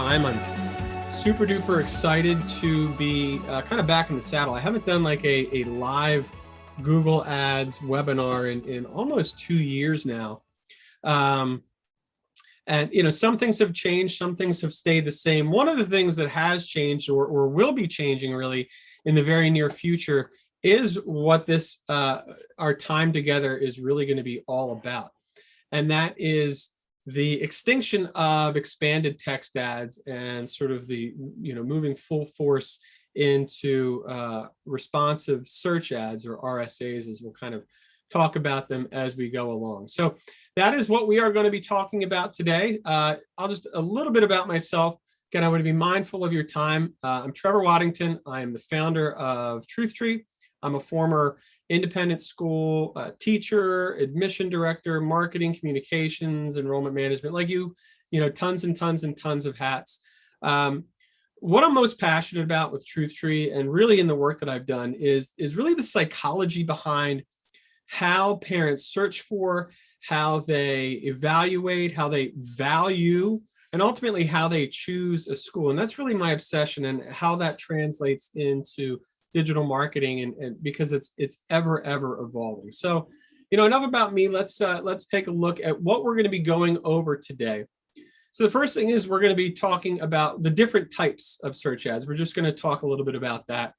time. I'm super duper excited to be kind of back in the saddle. I haven't done like a live Google Ads webinar in almost 2 years now. And some things have changed, some things have stayed the same. One of the things that has changed or will be changing really in the very near future is what this our time together is really going to be all about. And that is the extinction of expanded text ads and sort of the moving full force into responsive search ads, or RSAs, as we'll kind of talk about them as we go along. So that is what we are going to be talking about today. I'll just a little bit about myself. Again, I want to be mindful of your time. I'm Trevor Waddington. I am the founder of TruthTree. I'm a former independent school teacher, admission director, marketing, communications, enrollment management, like tons and tons and tons of hats. What I'm most passionate about with TruthTree and really in the work that I've done is really the psychology behind how parents search for, how they evaluate, how they value, and ultimately how they choose a school. And that's really my obsession, and how that translates into digital marketing, and because it's ever evolving. So, enough about me. Let's take a look at what we're going to be going over today. So the first thing is we're going to be talking about the different types of search ads. We're just going to talk a little bit about that.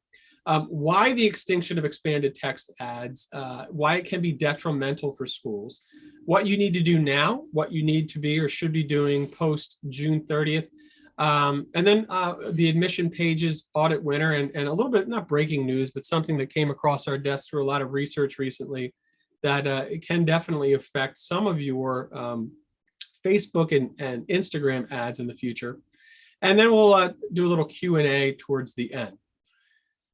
Why the extinction of expanded text ads, why it can be detrimental for schools, what you need to do now, what you need to be or should be doing post June 30th, and then the admission pages audit winner, and a little bit, not breaking news, but something that came across our desk through a lot of research recently that it can definitely affect some of your Facebook and Instagram ads in the future. And then we'll do a little Q&A towards the end.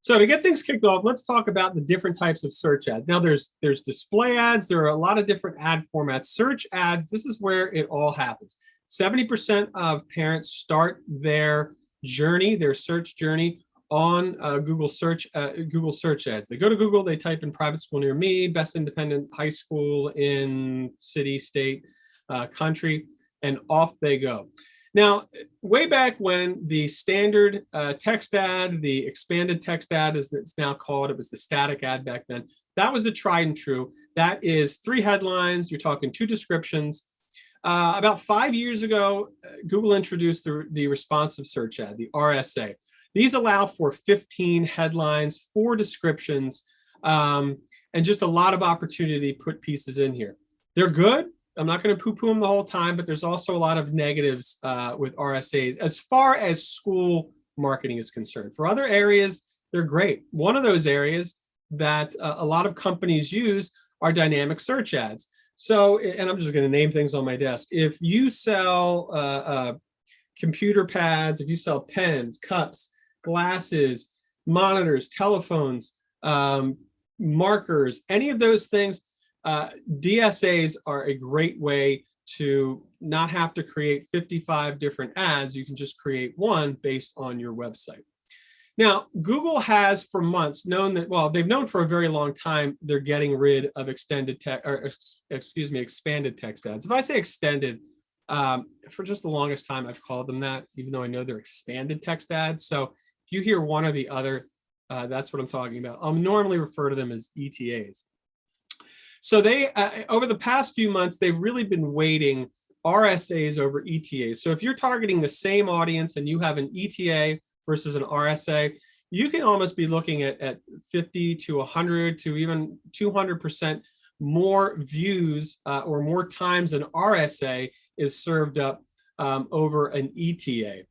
So to get things kicked off, let's talk about the different types of search ads. Now there's display ads. There are a lot of different ad formats. Search ads, this is where it all happens. 70% of parents start their journey, their search journey, on Google search ads. They go to Google, they type in private school near me, best independent high school in city, state, country, and off they go. Now, way back when the standard text ad, the expanded text ad, as it's now called, it was the static ad back then. That was the tried and true. That is 3 headlines. You're talking 2 descriptions. About 5 years ago, Google introduced the responsive search ad, the RSA. These allow for 15 headlines, 4 descriptions, and just a lot of opportunity to put pieces in here. They're good. I'm not going to poo-poo them the whole time, but there's also a lot of negatives with RSAs as far as school marketing is concerned. For other areas, they're great. One of those areas that a lot of companies use are dynamic search ads. So, and I'm just going to name things on my desk. If you sell computer pads, if you sell pens, cups, glasses, monitors, telephones, markers, any of those things, DSAs are a great way to not have to create 55 different ads. You can just create one based on your website. Now, Google has for months known that, well, they've known for a very long time they're getting rid of expanded text ads. If I say extended, for just the longest time, I've called them that, even though I know they're expanded text ads. So if you hear one or the other, that's what I'm talking about. I'll normally refer to them as ETAs. So they, over the past few months, they've really been weighting RSAs over ETAs. So if you're targeting the same audience and you have an ETA versus an RSA, you can almost be looking at 50 to 100 to even 200% more views or more times an RSA is served up over an ETA.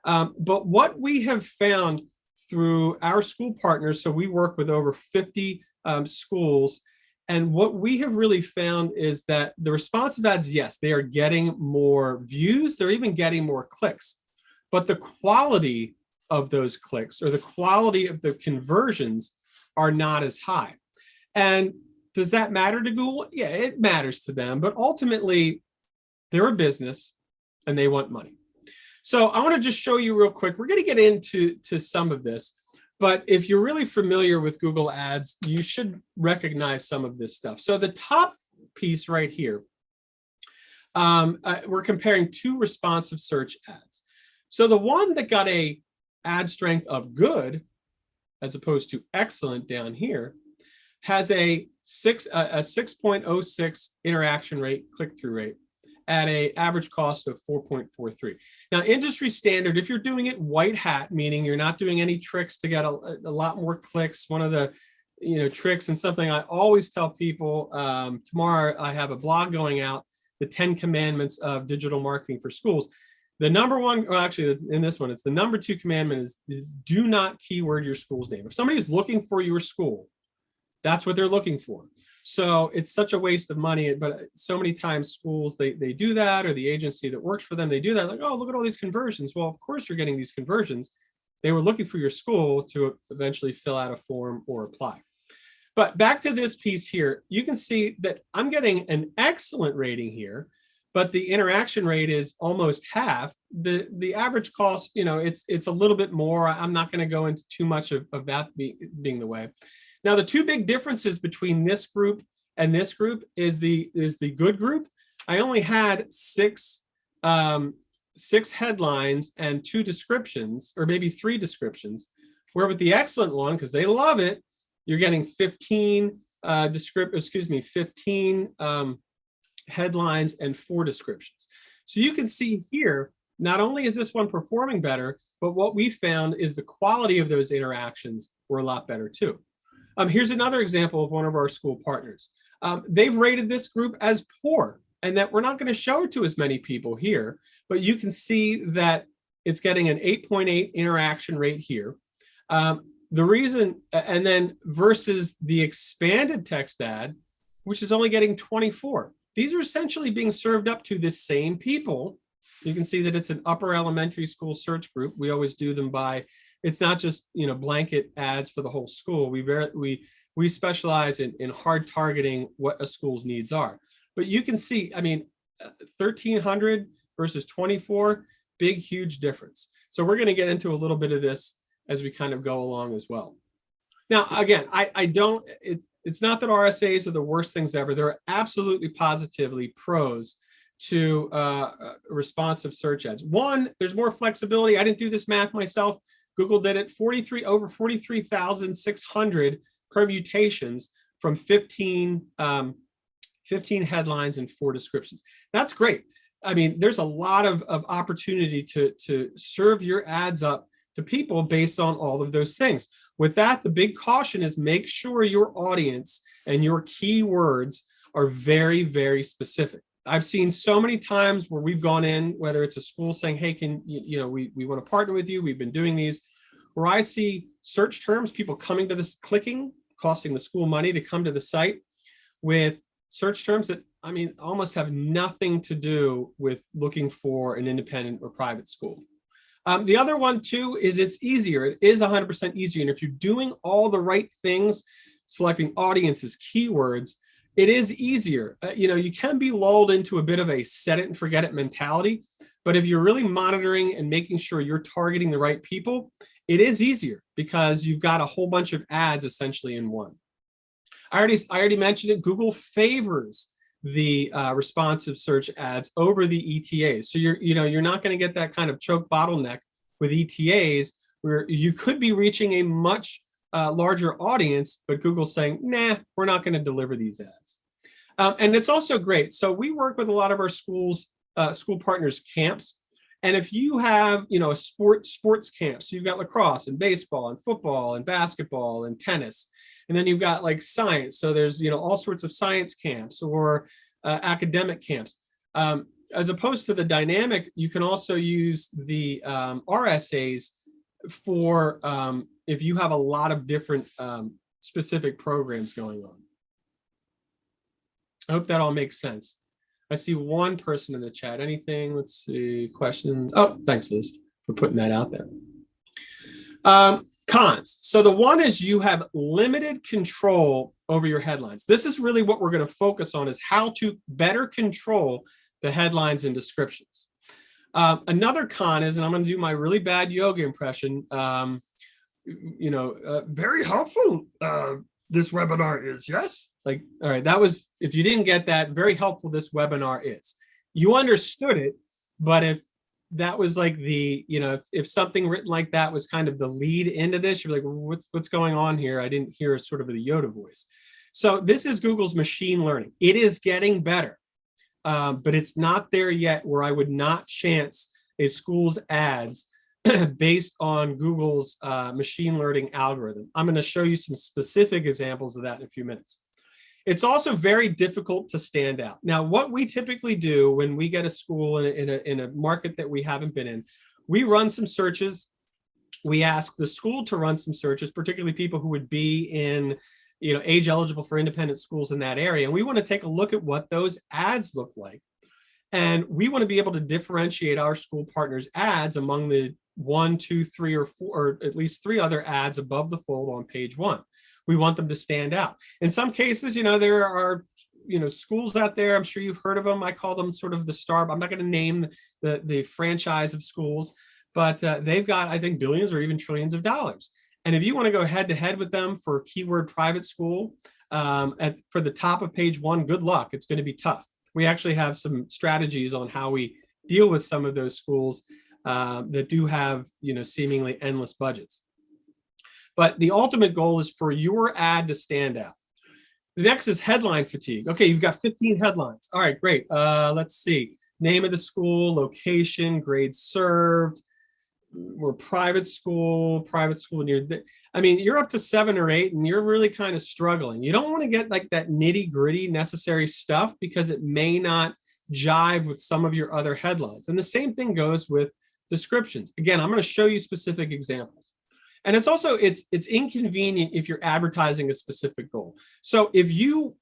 But what we have found through our school partners, so we work with over 50 schools, and what we have really found is that the responsive ads, yes, they are getting more views, they're even getting more clicks, but the quality of those clicks or the quality of the conversions are not as high. And does that matter to Google? Yeah, it matters to them, but ultimately they're a business and they want money. So I want to just show you real quick. We're going to get into some of this. But if you're really familiar with Google Ads, you should recognize some of this stuff. So the top piece right here, we're comparing 2 responsive search ads. So the one that got a ad strength of good, as opposed to excellent down here, has a 6.06 interaction rate, click-through rate, at a average cost of 4.43. Now, industry standard, if you're doing it white hat, meaning you're not doing any tricks to get a lot more clicks, one of the tricks and something I always tell people, tomorrow I have a blog going out, the 10 commandments of digital marketing for schools. The number one, well, actually in this one, it's the number 2 commandment is do not keyword your school's name. If somebody is looking for your school, that's what they're looking for. So it's such a waste of money, but so many times schools, they do that, or the agency that works for them, they do that, like, oh, look at all these conversions. Well, of course you're getting these conversions. They were looking for your school to eventually fill out a form or apply. But back to this piece here, you can see that I'm getting an excellent rating here, but the interaction rate is almost half. The average cost, it's a little bit more. I'm not going to go into too much of that being the way. Now, the 2 big differences between this group and this group is the good group. I only had 6 headlines and 2 descriptions, or maybe 3 descriptions, where with the excellent one, because they love it, you're getting 15 headlines and 4 descriptions. So you can see here, not only is this one performing better, but what we found is the quality of those interactions were a lot better too. Here's another example of one of our school partners. They've rated this group as poor, and that we're not going to show it to as many people here, but you can see that it's getting an 8.8 interaction rate here. The reason, and then versus the expanded text ad, which is only getting 24. These are essentially being served up to the same people. You can see that it's an upper elementary school search group. We always do them by, it's not just blanket ads for the whole school. We specialize in hard targeting what a school's needs are. But you can see, 1,300 versus 24, big, huge difference. So we're going to get into a little bit of this as we kind of go along as well. Now, again, it's not that RSAs are the worst things ever. There are absolutely positively pros to responsive search ads. One, there's more flexibility. I didn't do this math myself. Google did it, over 43,600 permutations from 15 headlines and 4 descriptions. That's great. There's a lot of opportunity to serve your ads up to people based on all of those things. With that, the big caution is make sure your audience and your keywords are very, very specific. I've seen so many times where we've gone in, whether it's a school saying, hey, we want to partner with you. We've been doing these, where I see search terms, people coming to this, clicking, costing the school money to come to the site with search terms that, almost have nothing to do with looking for an independent or private school. The other one too is it's easier. It is 100% easier. And if you're doing all the right things, selecting audiences, keywords, it is easier. You can be lulled into a bit of a set it and forget it mentality, but if you're really monitoring and making sure you're targeting the right people, it is easier because you've got a whole bunch of ads essentially in one. I already mentioned it. Google favors the responsive search ads over the ETAs. So you're not going to get that kind of choke bottleneck with ETAs where you could be reaching a much larger audience, but Google's saying, nah, we're not going to deliver these ads. And it's also great. So we work with a lot of our school partners camps. And if you have, a sports camp, so you've got lacrosse and baseball and football and basketball and tennis, and then you've got like science. So there's, all sorts of science camps or academic camps. As opposed to the dynamic, you can also use the RSAs for if you have a lot of different specific programs going on. I hope that all makes sense. I see one person in the chat. Anything? Let's see. Questions? Oh, thanks, Liz, for putting that out there. Cons. So the one is you have limited control over your headlines. This is really what we're going to focus on, is how to better control the headlines and descriptions. Another con is, and I'm going to do my really bad yoga impression, very helpful. This webinar is, yes? Like, all right, that was, if you didn't get that, very helpful this webinar is. You understood it, but if that was like the, if something written like that was kind of the lead into this, you're like, well, what's going on here? I didn't hear sort of the Yoda voice. So this is Google's machine learning. It is getting better, but it's not there yet where I would not chance a school's ads based on Google's machine learning algorithm. I'm going to show you some specific examples of that in a few minutes. It's also very difficult to stand out. Now, what we typically do when we get a school in a market that we haven't been in, we run some searches. We ask the school to run some searches, particularly people who would be in, age eligible for independent schools in that area. And we want to take a look at what those ads look like. And we want to be able to differentiate our school partners' ads among the 1, 2, 3, or 4, or at least 3 other ads above the fold on page 1. We want them to stand out. In some cases, there are, schools out there, I'm sure you've heard of them. I call them sort of the star. I'm not going to name the franchise of schools, but they've got, I think, billions or even trillions of dollars. And if you want to go head to head with them for keyword private school for the top of page 1, good luck. It's going to be tough. We actually have some strategies on how we deal with some of those schools that do have, seemingly endless budgets. But the ultimate goal is for your ad to stand out. The next is headline fatigue. Okay, you've got 15 headlines. All right, great. Let's see. Name of the school, location, grades served. We're private school. You're up to 7 or 8 and you're really kind of struggling. You don't want to get like that nitty gritty necessary stuff because it may not jive with some of your other headlines. And the same thing goes with descriptions. Again, I'm going to show you specific examples. And it's also, it's inconvenient if you're advertising a specific goal. So if you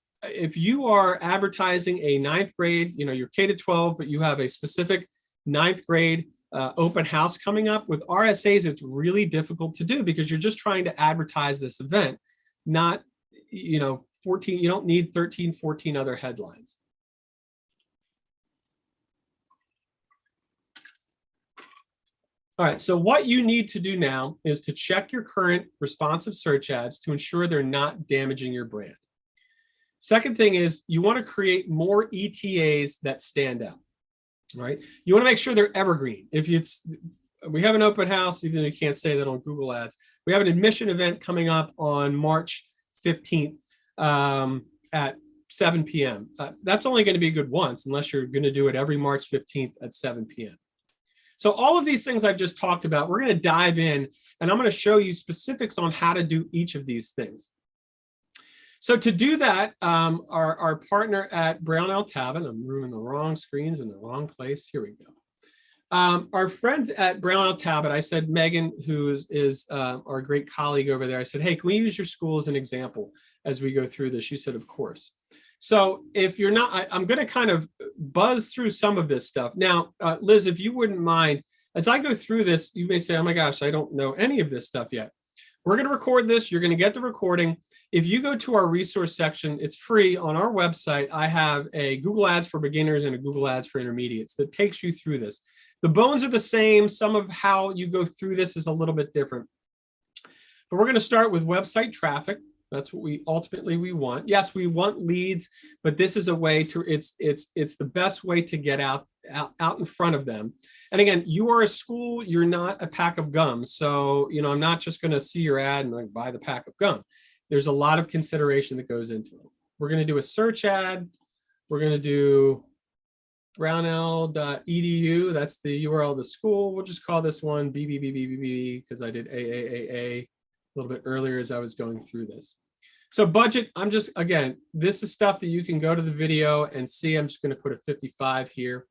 are advertising a 9th grade, you're K to 12, but you have a specific 9th grade open house coming up with RSAs, it's really difficult to do because you're just trying to advertise this event, not, 14, you don't need 13, 14 other headlines. All right, so what you need to do now is to check your current responsive search ads to ensure they're not damaging your brand. Second thing is you want to create more ETAs that stand out, right? You want to make sure they're evergreen. We have an open house, even though you can't say that on Google Ads. We have an admission event coming up on March 15th at 7 p.m. That's only going to be good once unless you're going to do it every March 15th at 7 p.m. So all of these things I've just talked about, we're going to dive in and I'm going to show you specifics on how to do each of these things. So to do that, our partner at Brownell Tabbitt, I'm ruining the wrong screens in the wrong place. Here we go. Our friends at Brownell Tabbitt, I said, Megan, who is our great colleague over there, I said, hey, can we use your school as an example as we go through this? She said, of course. So if you're not, I'm going to kind of buzz through some of this stuff. Now, Liz, if you wouldn't mind, as I go through this, you may say, oh my gosh, I don't know any of this stuff yet. We're going to record this. You're going to get the recording. If you go to our resource section, it's free on our website. I have a Google Ads for beginners and a Google Ads for intermediates that takes you through this. The bones are the same. Some of how you go through this is a little bit different. But we're going to start with website traffic. That's what we ultimately want. Yes, we want leads, but this is a way to, it's the best way to get out in front of them. And again, you are a school, you're not a pack of gum. So, I'm not just going to see your ad and like buy the pack of gum. There's a lot of consideration that goes into it. We're going to do a search ad. We're going to do brownell.edu. That's the URL of the school. We'll just call this one BBBBBB because I did AAAA a little bit earlier as I was going through this. So budget, again, this is stuff that you can go to the video and see. I'm just going to put a 55 here.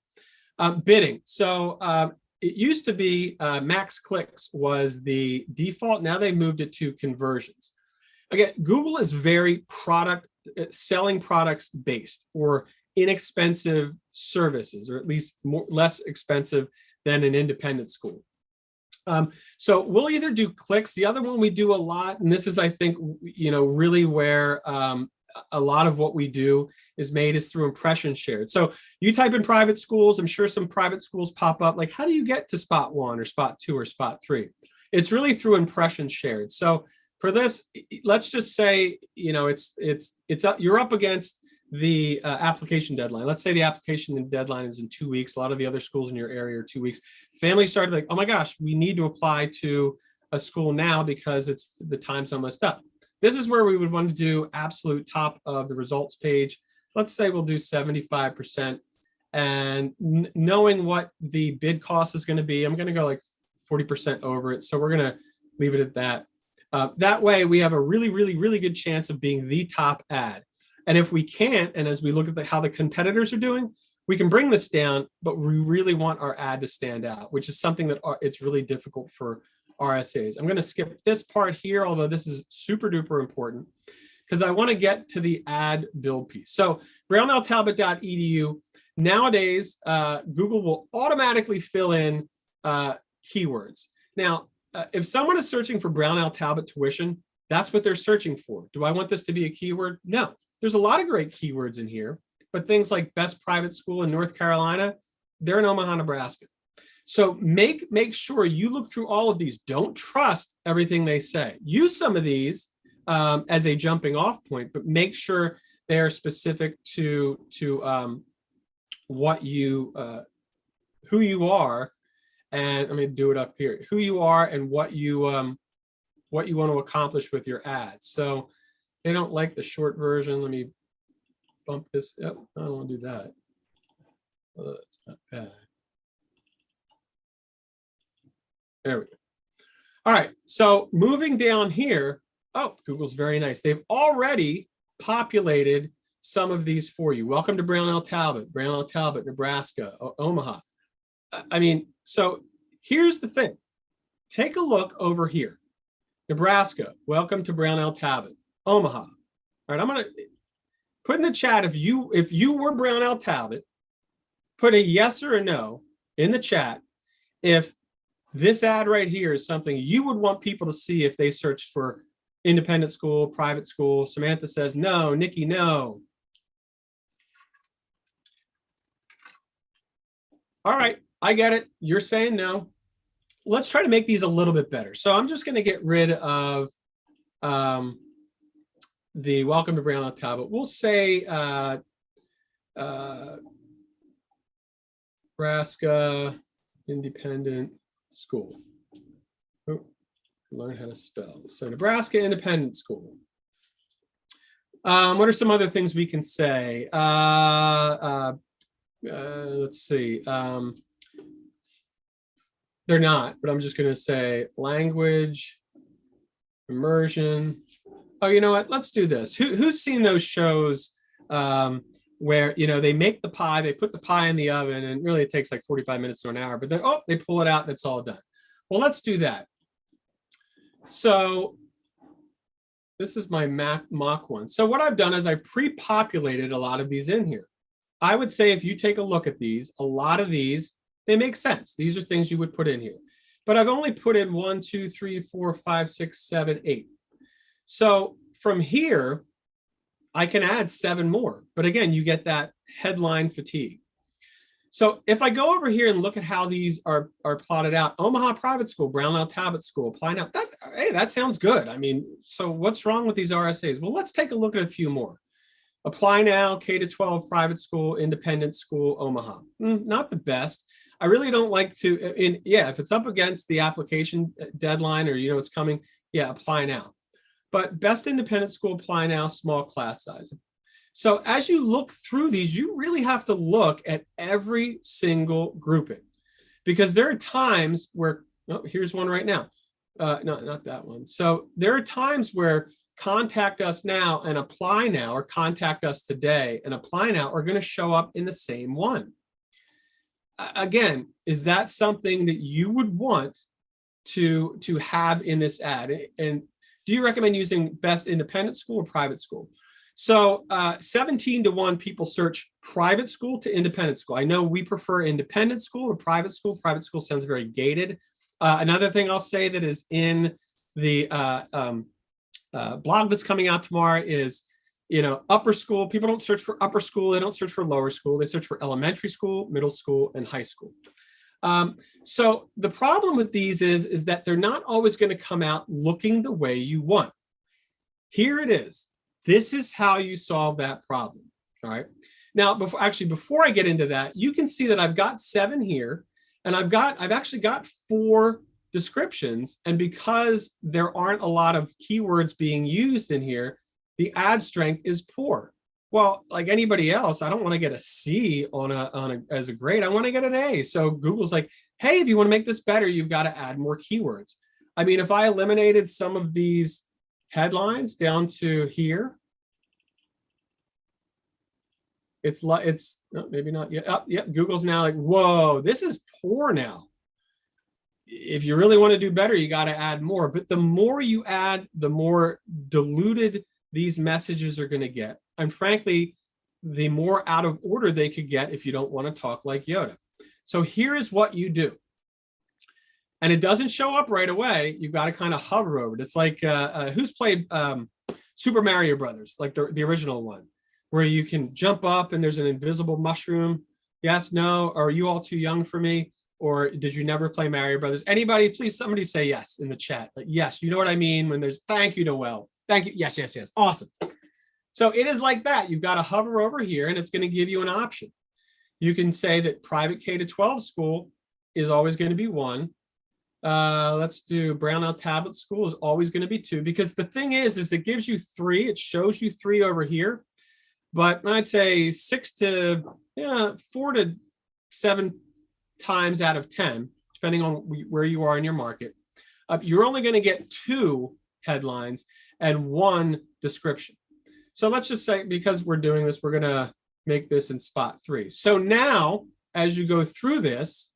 Bidding. So it used to be max clicks was the default. Now they moved it to conversions. Again, Google is very selling products based or inexpensive services, or at least less expensive than an independent school. So we'll either do clicks. The other one we do a lot, and this is, I think, really where a lot of what we do is through impressions shared. So you type in private schools, I'm sure some private schools pop up. Like, how do you get to spot 1 or spot 2 or spot 3? It's really through impressions shared. So for this, let's just say, you're up against the application deadline. Let's say the application deadline is in 2 weeks. A lot of the other schools in your area are 2 weeks. Families started like, oh my gosh, we need to apply to a school now because it's the time's almost up. This is where we would want to do absolute top of the results page. Let's say we'll do 75%. And knowing what the bid cost is going to be, I'm going to go like 40% over it. So we're going to leave it at that. That way we have a really, really, really good chance of being the top ad. And if we can't, and as we look at how the competitors are doing, we can bring this down, but we really want our ad to stand out, which is something that it's really difficult for RSAs. I'm going to skip this part here, although this is super duper important because I want to get to the ad build piece. So brownelltalbot.edu, nowadays, Google will automatically fill in keywords. Now, if someone is searching for Brownell Talbot tuition, that's what they're searching for. Do I want this to be a keyword? No. There's a lot of great keywords in here, but things like best private school in North Carolina, they're in Omaha, Nebraska. So make sure you look through all of these. Don't trust everything they say. Use some of these as a jumping off point, but make sure they are specific to what you, who you are, and let me do it up here, who you are and what you want to accomplish with your ads. So they don't like the short version. Let me bump this up. I don't want to do that. Oh, that's not bad. There we go. All right, so moving down here, oh, Google's very nice. They've already populated some of these for you. Welcome to Brownell Talbot, Nebraska, Omaha. I mean, so here's the thing. Take a look over here. Nebraska, welcome to Brownell Talbot, Omaha. All right, I'm going to put in the chat if you were Brownell Talbot, put a yes or a no in the chat if this ad right here is something you would want people to see if they searched for independent school, private school. Samantha says no, Nikki, no. All right, I get it. You're saying no. Let's try to make these a little bit better. So I'm just going to get rid of the welcome to Brownell Talbot. We'll say Nebraska Independent School. Oh, learn how to spell. So Nebraska Independent School. What are some other things we can say? Let's see. They're not, but I'm just going to say language, immersion. Oh, you know what? Let's do this. Who's seen those shows where, you know, they make the pie, they put the pie in the oven, and really it takes like 45 minutes to an hour, but then, oh, they pull it out and it's all done. Well, let's do that. So this is my mock one. So what I've done is I pre-populated a lot of these in here. I would say if you take a look at these, a lot of these, they make sense. These are things you would put in here. But I've only put in 1, 2, 3, 4, 5, 6, 7, 8. So from here, I can add 7 more. But again, you get that headline fatigue. So if I go over here and look at how these are plotted out, Omaha Private School, Brownell Talbot School, apply now. Hey, that sounds good. I mean, so what's wrong with these RSAs? Well, let's take a look at a few more. Apply now, K-12 private school, independent school, Omaha. Not the best. I really don't like to, yeah, if it's up against the application deadline or, you know, it's coming, yeah, apply now. But best independent school, apply now, small class size. So as you look through these, you really have to look at every single grouping because there are times where, oh, here's one right now. No, not that one. So there are times where contact us now and apply now, or contact us today and apply now are going to show up in the same one. Again, is that something that you would want to have in this ad? And do you recommend using best independent school or private school? So 17-to-1 people search private school to independent school. I know we prefer independent school or private school. Private school sounds very gated. Another thing I'll say that is in the blog that's coming out tomorrow is, you know, upper school. People don't search for upper school. They don't search for lower school. They search for elementary school, middle school, and high school. So the problem with these is that they're not always going to come out looking the way you want. Here it is. This is how you solve that problem. All right. Now, before I get into that, you can see that I've got 7 here, and I've actually got 4 descriptions. And because there aren't a lot of keywords being used in here, the ad strength is poor. Well, like anybody else, I don't want to get a C as a grade. I want to get an A. So Google's like, hey, if you want to make this better, you've got to add more keywords. I mean, if I eliminated some of these headlines down to here, it's oh, maybe not yet. Oh, yeah, Google's now like, whoa, this is poor now. If you really want to do better, you got to add more. But the more you add, the more diluted these messages are going to get. And frankly, the more out of order they could get if you don't want to talk like Yoda. So here is what you do. And it doesn't show up right away. You've got to kind of hover over it. It's like, who's played Super Mario Brothers, like the original one, where you can jump up and there's an invisible mushroom? Yes, no, are you all too young for me? Or did you never play Mario Brothers? Anybody, please, somebody say yes in the chat. Like, yes, you know what I mean when there's, thank you, Noel. Thank you. Yes, yes, yes. Awesome. So it is like that. You've got to hover over here and it's going to give you an option. You can say that private K-12 school is always going to be 1. Let's do Brownell Tablet School is always going to be 2, because the thing is it gives you 3. It shows you 3 over here, but I'd say 4 to 7 times out of 10, depending on where you are in your market, you're only going to get 2 headlines and 1 description. So let's just say, because we're doing this, we're going to make this in spot 3. So now, as you go through this,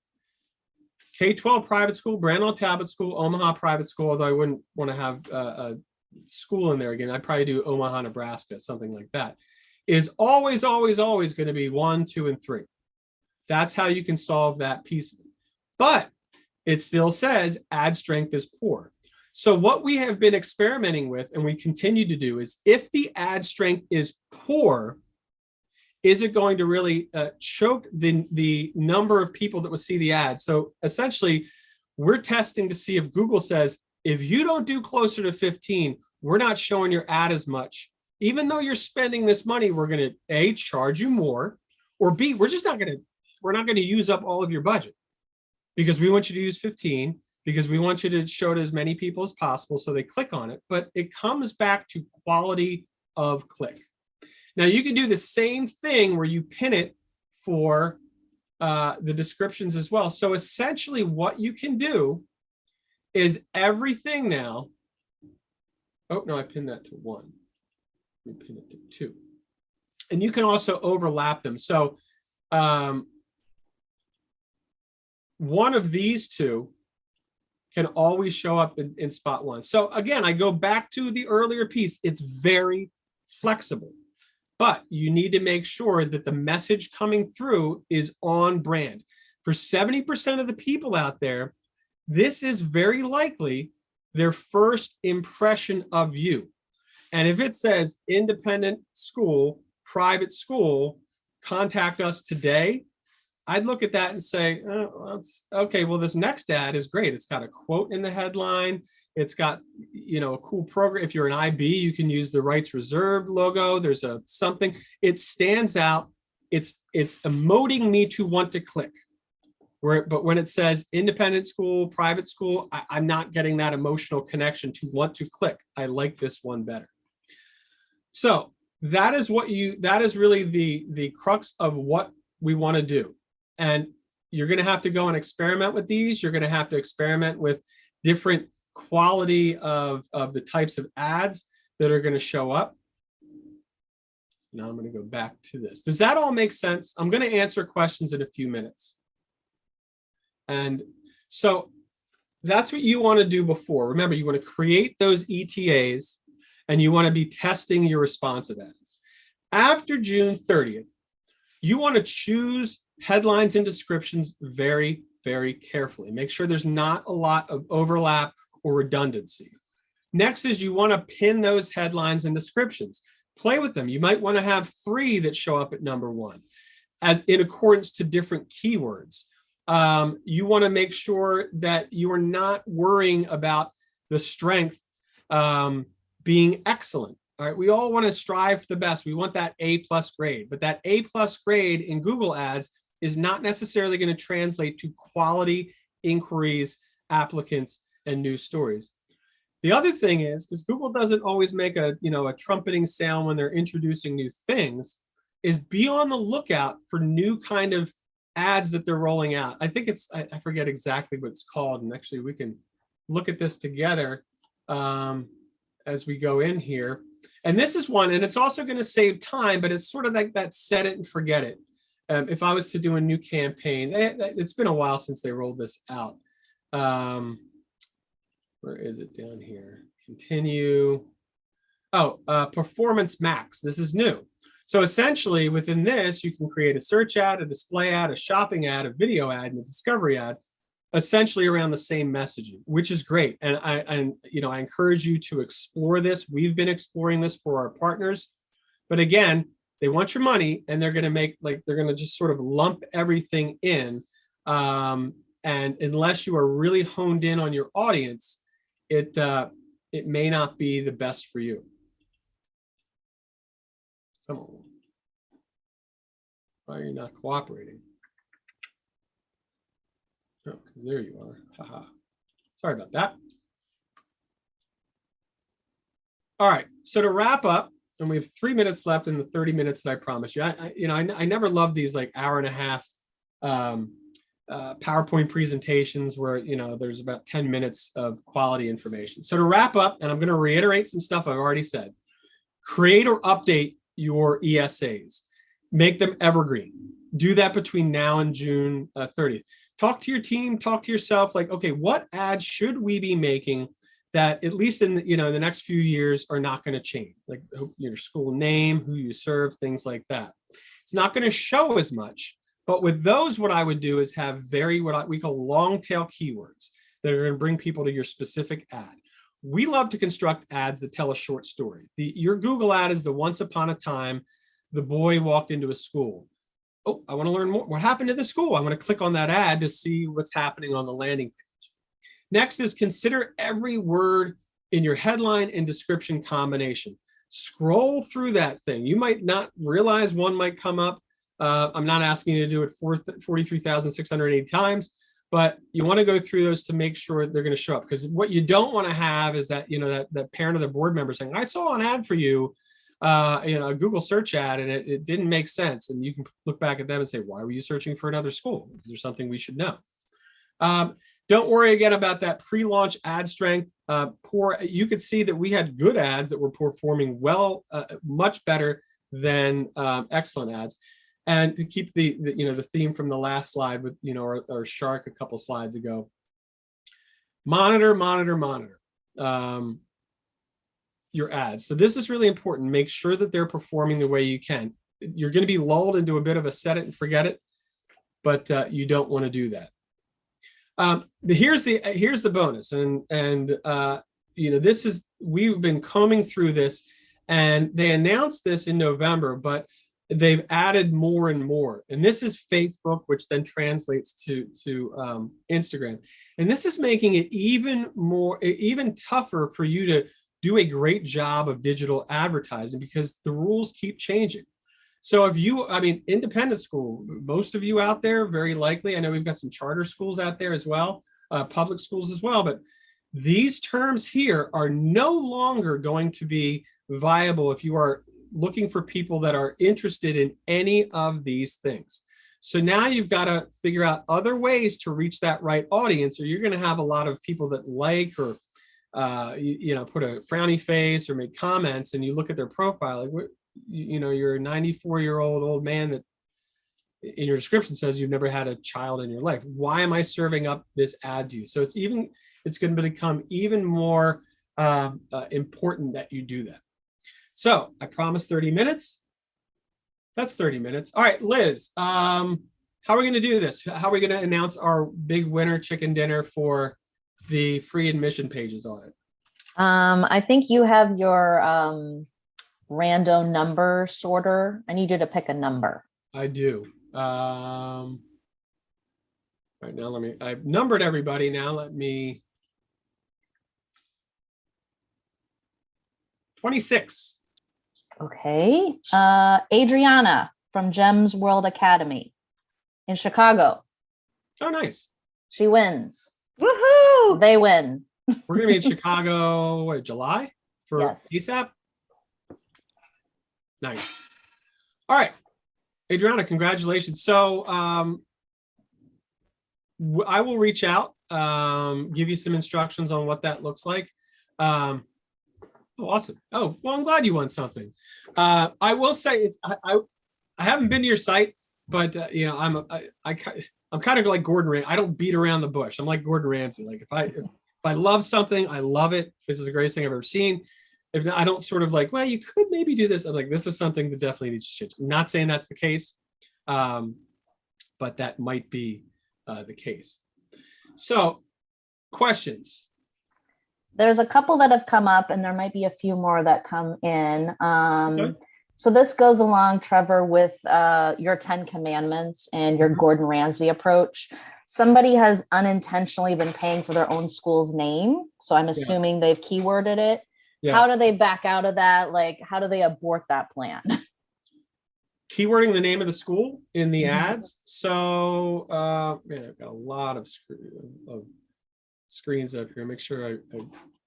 K-12 private school, Brownell Tablet School, Omaha private school, although I wouldn't want to have a school in there again. I'd probably do Omaha, Nebraska, something like that, is always, always, always going to be 1, 2, and 3. That's how you can solve that piece of it. But it still says ad strength is poor. So what we have been experimenting with, and we continue to do, is if the ad strength is poor, is it going to really choke the number of people that will see the ad? So essentially, we're testing to see if Google says, if you don't do closer to 15, we're not showing your ad as much. Even though you're spending this money, we're going to A, charge you more, or B, we're not going to use up all of your budget, because we want you to use 15, because we want you to show it to as many people as possible so they click on it. But it comes back to quality of click. Now you can do the same thing where you pin it for the descriptions as well. So essentially what you can do is everything now. Oh, no, I pinned that to 1. Let me pin it to 2. And you can also overlap them. So one of these 2 can always show up in spot 1. So again, I go back to the earlier piece. It's very flexible, but you need to make sure that the message coming through is on brand. For 70% of the people out there, this is very likely their first impression of you. And if it says independent school, private school, contact us today, I'd look at that and say, oh, well, okay, well, this next ad is great. It's got a quote in the headline. It's got, a cool program. If you're an IB, you can use the rights reserved logo. There's something. It stands out. It's emoting me to want to click. But when it says independent school, private school, I'm not getting that emotional connection to want to click. I like this one better. So that is really the crux of what we want to do. And you're going to have to go and experiment with these. You're going to have to experiment with different quality of the types of ads that are going to show up. Now I'm going to go back to this. Does that all make sense? I'm going to answer questions in a few minutes. And so that's what you want to do before. Remember, you want to create those ETAs and you want to be testing your responsive ads. After June 30th, you want to choose headlines and descriptions very, very carefully. Make sure there's not a lot of overlap or redundancy. Next is you want to pin those headlines and descriptions. Play with them. You might want to have 3 that show up at number 1 as in accordance to different keywords. You want to make sure that you are not worrying about the strength being excellent. All right, we all want to strive for the best. We want that A+ grade, but that A+ grade in Google Ads is not necessarily going to translate to quality inquiries, applicants, and news stories. The other thing is, because Google doesn't always make a trumpeting sound when they're introducing new things, is be on the lookout for new kind of ads that they're rolling out. I think it's, I forget exactly what it's called, and actually we can look at this together as we go in here. And this is one, and it's also going to save time, but it's sort of like that set it and forget it. If I was to do a new campaign, it's been a while since they rolled this out. Where is it down here? Continue. Oh, Performance Max. This is new. So essentially within this, you can create a search ad, a display ad, a shopping ad, a video ad, and a discovery ad, essentially around the same messaging, which is great. And I encourage you to explore this. We've been exploring this for our partners, but again, they want your money, and they're going to just sort of lump everything in. And unless you are really honed in on your audience, it may not be the best for you. Come on. Why are you not cooperating? Oh, because there you are. Haha. Sorry about that. All right. So to wrap up, and we have 3 minutes left in the 30 minutes that I promised you. I never loved these like hour and a half PowerPoint presentations where there's about 10 minutes of quality information. So to wrap up, and I'm going to reiterate some stuff I've already said. Create or update your ESAs. Make them evergreen. Do that between now and June 30th. Talk to your team, talk to yourself, like, okay, what ads should we be making that at least in the next few years are not going to change, like your school name, who you serve, things like that. It's not going to show as much, but with those, what I would do is have what we call long tail keywords that are going to bring people to your specific ad. We love to construct ads that tell a short story. Your Google ad is the once upon a time, the boy walked into a school. Oh, I want to learn more. What happened to the school? I'm going to click on that ad to see what's happening on the landing page. Next is consider every word in your headline and description combination. Scroll through that thing. You might not realize one might come up. I'm not asking you to do it 43,680 times, but you want to go through those to make sure they're going to show up. Because what you don't want to have is that, that parent or the board member saying, I saw an ad for you, a Google search ad, and it didn't make sense. And you can look back at them and say, why were you searching for another school? Is there something we should know? Don't worry again about that pre-launch ad strength. You could see that we had good ads that were performing well, much better than excellent ads. And to keep the theme from the last slide with our shark a couple slides ago. Monitor your ads. So this is really important. Make sure that they're performing the way you can. You're going to be lulled into a bit of a set it and forget it, but you don't want to do that. Here's the bonus, and we've been combing through this, and they announced this in November, but they've added more and more. And this is Facebook, which then translates to Instagram, and this is making it even tougher for you to do a great job of digital advertising because the rules keep changing. So independent school, most of you out there, very likely, I know we've got some charter schools out there as well, public schools as well, but these terms here are no longer going to be viable if you are looking for people that are interested in any of these things. So now you've got to figure out other ways to reach that right audience, or you're going to have a lot of people that like or put a frowny face or make comments, and you look at their profile, like, you're a 94-year-old old man that in your description says you've never had a child in your life. Why am I serving up this ad to you? So it's going to become even more important that you do that. So I promised 30 minutes. That's 30 minutes. All right, Liz, how are we going to do this? How are we going to announce our big winner chicken dinner for the free admission pages on it? I think you have your random number sorter. I need you to pick a number. I do. All right, now I've numbered everybody. Now let me, 26. Okay. Adriana from Gems World Academy in Chicago. Oh, nice. She wins. Woohoo! They win. We're gonna be in Chicago, what, July for Yes. ASAP? Nice. All right, Adriana, congratulations. So I will reach out, give you some instructions on what that looks like. Oh, awesome. Oh, well, I'm glad you won something. I will say I haven't been to your site, but you know, I'm kind of like Gordon Ramsay. I don't beat around the bush. I'm like Gordon Ramsay. Like if I love something, I love it. This is the greatest thing I've ever seen. If not, I don't sort of like, well, you could maybe do this. I'm like, this is something that definitely needs to change. I'm not saying that's the case, but that might be the case. So, questions. There's a couple that have come up, and there might be a few more that come in. Okay. So this goes along, Trevor, with your 10 commandments and your Gordon Ramsay approach. Somebody has unintentionally been paying for their own school's name. So I'm assuming they've keyworded it. Yes. How do they back out of that? Like, how do they abort that plan? Keywording the name of the school in the ads. So, man, I've got a lot of screens up here. Make sure I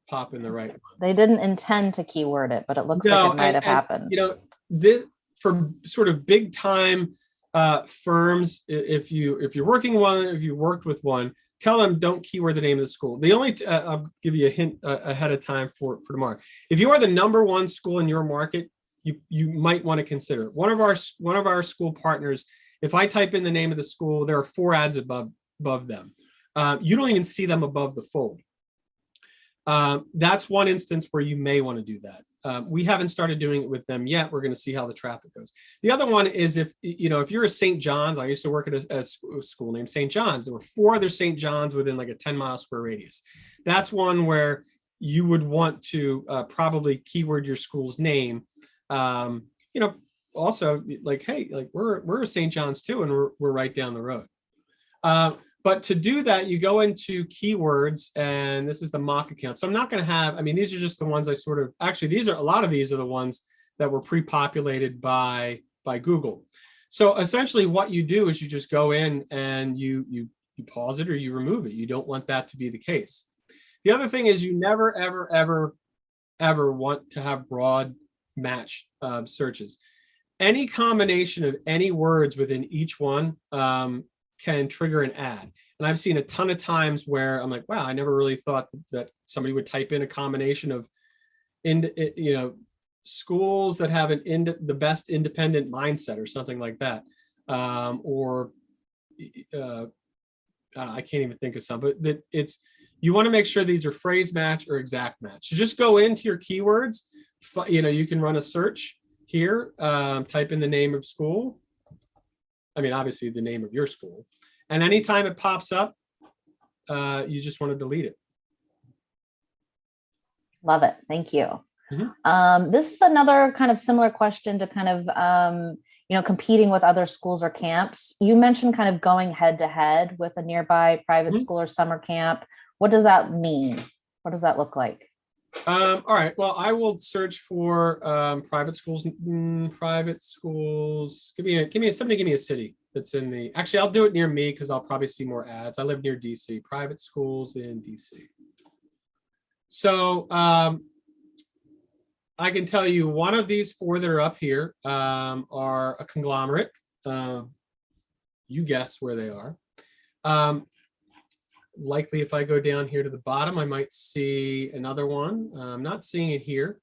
pop in the right one. They didn't intend to keyword it, but it looks like it might have happened. You know, this for sort of big time firms. If you're working one, if you worked with one, tell them don't keyword the name of the school. The only I'll give you a hint ahead of time for tomorrow. If you are the number one school in your market, you might want to consider it. One of our school partners. If I type in the name of the school, there are 4 ads above them. You don't even see them above the fold. That's one instance where you may want to do that. We haven't started doing it with them yet. We're going to see how the traffic goes. The other one is if you're a St. John's. I used to work at a school named St. John's. There were 4 other St. John's within like a 10-mile square radius. That's one where you would want to probably keyword your school's name. Also like, hey, like we're a St. John's too, and we're right down the road. But to do that, you go into keywords, and this is the mock account. So I'm not going to have, these are just the ones I sort of, actually, a lot of these are the ones that were pre-populated by Google. So essentially what you do is you just go in and you pause it or you remove it. You don't want that to be the case. The other thing is you never, ever, ever, ever want to have broad match searches. Any combination of any words within each one can trigger an ad. And I've seen a ton of times where I'm like, wow, I never really thought that somebody would type in a combination of, schools that have the best independent mindset or something like that. I can't even think of some, but you want to make sure these are phrase match or exact match. So just go into your keywords. You can run a search here, type in the name of school. Obviously the name of your school. And anytime it pops up, you just want to delete it. Love it. Thank you. This is another kind of similar question to kind of, competing with other schools or camps. You mentioned kind of going head to head with a nearby private school or summer camp. What does that mean? What does that look like? All right. Well, I will search for private schools. Give me a city that's in the. Actually, I'll do it near me because I'll probably see more ads. I live near DC. Private schools in DC. So I can tell you one of these 4 that are up here are a conglomerate. You guess where they are. Likely if I go down here to the bottom, I might see another one. I'm not seeing it here.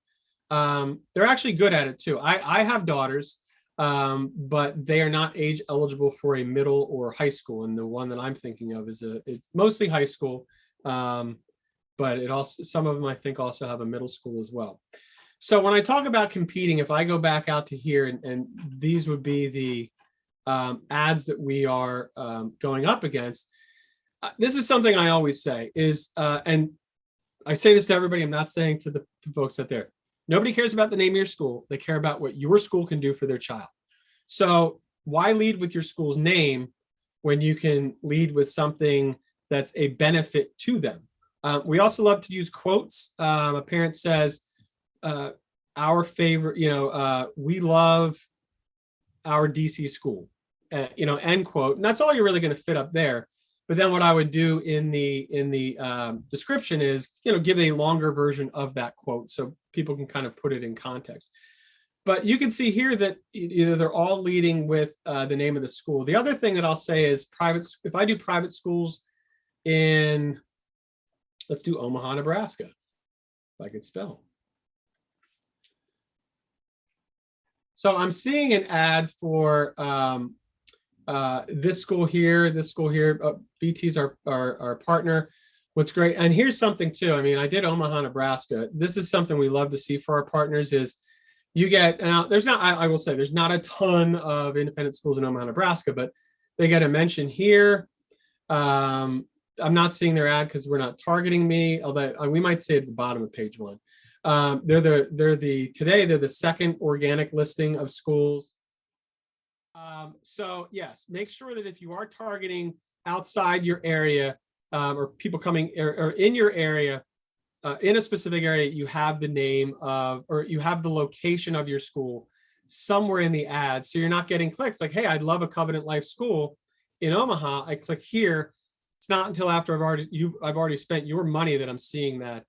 They're actually good at it too. I have daughters, but they are not age eligible for a middle or high school. And the one that I'm thinking of it's mostly high school, but some of them I think also have a middle school as well. So when I talk about competing, if I go back out to here and these would be the ads that we are going up against. This is something I always say is, and I say this to everybody, I'm not saying to the folks out there, nobody cares about the name of your school. They care about what your school can do for their child. So why lead with your school's name when you can lead with something that's a benefit to them? We also love to use quotes. A parent says, our favorite, we love our DC school, end quote. And that's all you're really going to fit up there. But then what I would do in the description is, give a longer version of that quote so people can kind of put it in context. But you can see here that they're all leading with the name of the school. The other thing that I'll say is if I do private schools in, let's do Omaha, Nebraska, if I could spell. So I'm seeing an ad for this school here. BT's our partner. What's great, and here's something too. I mean, I did Omaha, Nebraska. This is something we love to see for our partners is you get, now there's not, I will say there's not a ton of independent schools in Omaha, Nebraska, but they get a mention here. I'm not seeing their ad because we're not targeting me, although we might say at the bottom of page 1. Today they're the second organic listing of schools. So yes, make sure that if you are targeting outside your area, or people coming or in your area, in a specific area, you have the name of, or you have the location of your school somewhere in the ad. So you're not getting clicks like, hey, I'd love a Covenant Life school in Omaha. I click here. It's not until after I've already spent your money that I'm seeing that,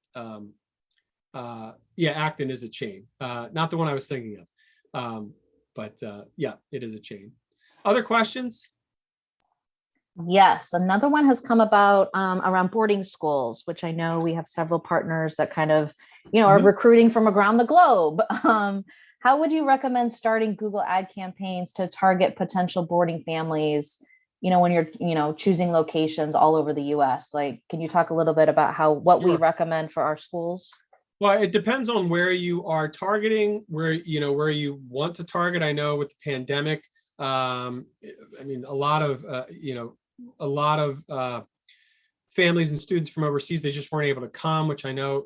Acton is a chain, not the one I was thinking of. Yeah, it is a chain. Other questions? Yes, another one has come about around boarding schools, which I know we have several partners that kind of, are recruiting from around the globe. How would you recommend starting Google ad campaigns to target potential boarding families, when you're, choosing locations all over the US? Like, can you talk a little bit about what we recommend for our schools? Well, it depends on where you are targeting, where you want to target. I know with the pandemic, I mean, a lot of families and students from overseas, they just weren't able to come, which I know,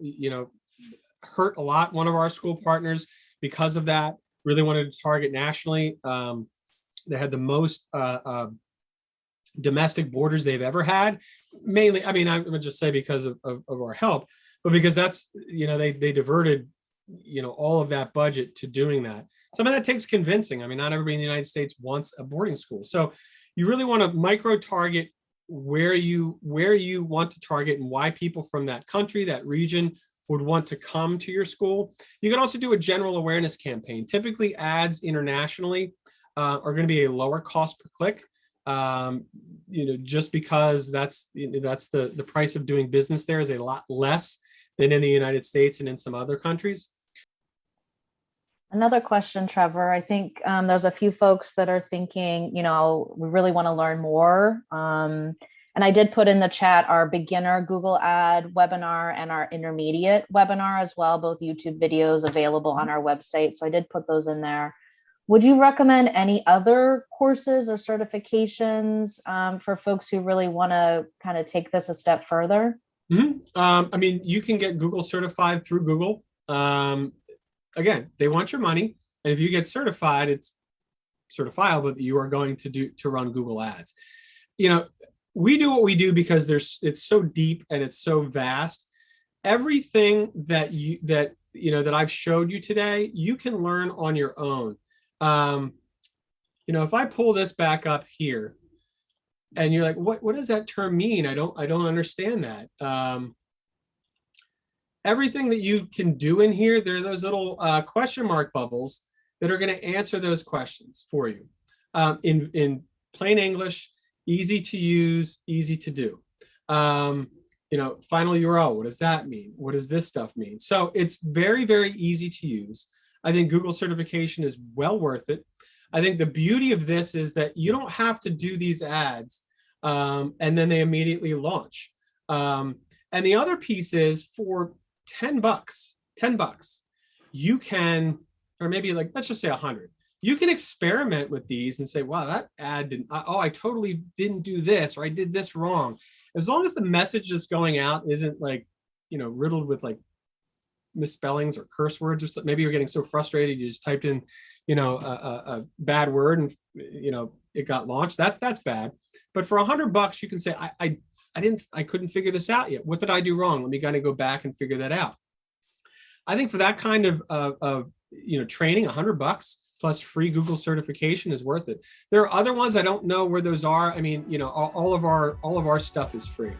hurt a lot. One of our school partners, because of that, really wanted to target nationally. They had the most domestic boarders they've ever had. Mainly, I mean, I'm gonna just say because of our help, but because that's, they diverted, all of that budget to doing that. Some of that takes convincing. I mean, not everybody in the United States wants a boarding school. So you really want to micro target where you want to target and why people from that country, that region would want to come to your school. You can also do a general awareness campaign. Typically ads internationally are going to be a lower cost per click. Just because that's the price of doing business there is a lot less than in the United States and in some other countries. Another question, Trevor. I think there's a few folks that are thinking, we really want to learn more. And I did put in the chat our beginner Google ad webinar and our intermediate webinar as well, both YouTube videos available on our website. So I did put those in there. Would you recommend any other courses or certifications for folks who really want to kind of take this a step further? I mean, you can get Google certified through Google. Again, they want your money, and if you get certified, it's certifiable that you are going to run Google ads. We do what we do because it's so deep and it's so vast. Everything that I've showed you today, you can learn on your own. If I pull this back up here, and you're like, what does that term mean? I don't understand that. Everything that you can do in here, there are those little question mark bubbles that are going to answer those questions for you in plain English, easy to use, easy to do. Final URL, what does that mean? What does this stuff mean? So it's very, very easy to use. I think Google certification is well worth it. I think the beauty of this is that you don't have to do these ads and then they immediately launch. And the other piece is for $10, you can, or maybe like, let's just say 100, you can experiment with these and say, wow, that ad didn't, I totally didn't do this, or I did this wrong. As long as the message that's going out isn't like, riddled with like misspellings or curse words, or maybe you're getting so frustrated you just typed in, a bad word and it got launched. That's bad. But for $100, you can say, I couldn't figure this out yet. What did I do wrong? Let me kind of go back and figure that out. I think for that kind of training, $100 plus free Google certification is worth it. There are other ones I don't know where those are. I mean, all of our stuff is free.